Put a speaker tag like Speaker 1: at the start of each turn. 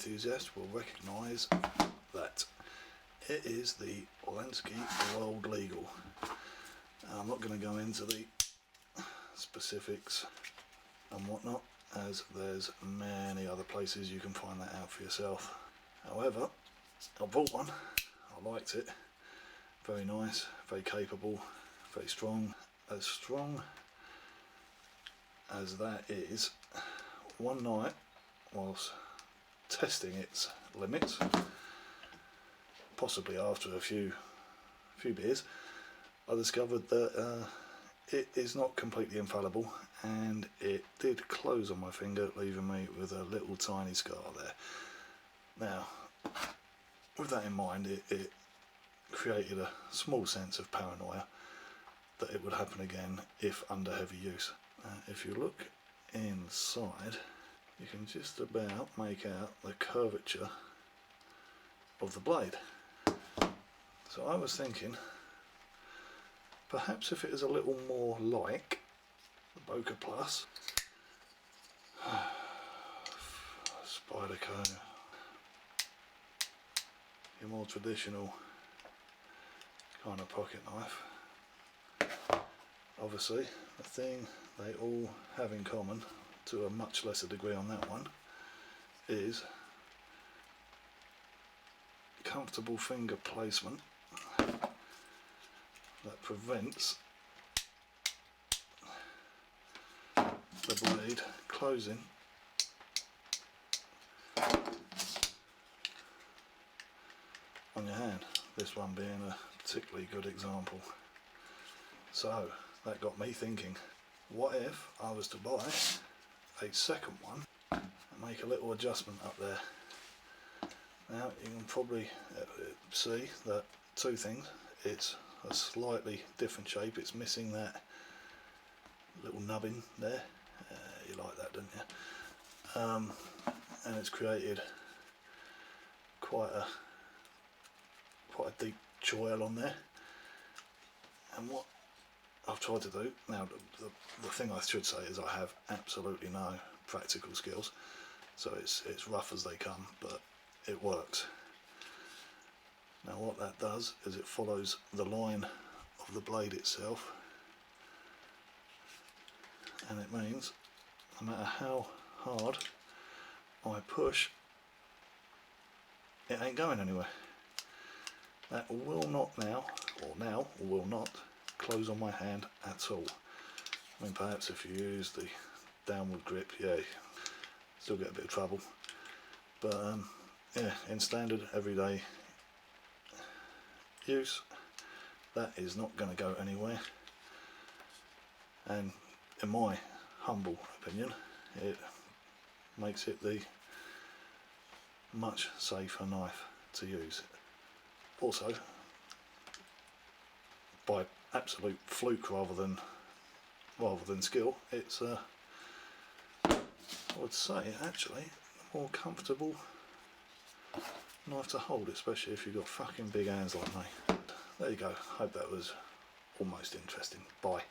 Speaker 1: enthusiast will recognise that it is the Lansky World Legal. I'm not going to go into the specifics and whatnot, as there's many other places you can find that out for yourself. However, I bought one, I liked it, very nice, very capable, very strong. As strong as that is, one night whilst testing its limits, possibly after a few beers, I discovered that it is not completely infallible, and it did close on my finger, leaving me with a little tiny scar there. Now, with that in mind, it created a small sense of paranoia that it would happen again if under heavy use. If you look inside, you can just about make out the curvature of the blade. So I was thinking, perhaps if it is a little more like the Boca Plus, Spyderco, your more traditional kind of pocket knife. Obviously, the thing they all have in common, to a much lesser degree on that one, is comfortable finger placement that prevents the blade closing on your hand, this one being a particularly good example. So that got me thinking, what if I was to buy a second one and make a little adjustment up there? Now you can probably see that two things: it's a slightly different shape, it's missing that little nubbin there, you like that, don't you? And it's created quite a deep choil on there. And what I've tried to do, now the thing I should say is I have absolutely no practical skills, so it's rough as they come, but it works. Now what that does is it follows the line of the blade itself, and it means no matter how hard I push, it ain't going anywhere. That will not now will not close on my hand at all. I mean, perhaps if you use the downward grip, yeah, still get a bit of trouble, but yeah, in standard everyday use, that is not going to go anywhere, and in my humble opinion, it makes it the much safer knife to use. Also, by absolute fluke rather than skill, it's I would say actually a more comfortable knife to hold, especially if you've got fucking big hands like me. There you go, hope that was almost interesting. Bye.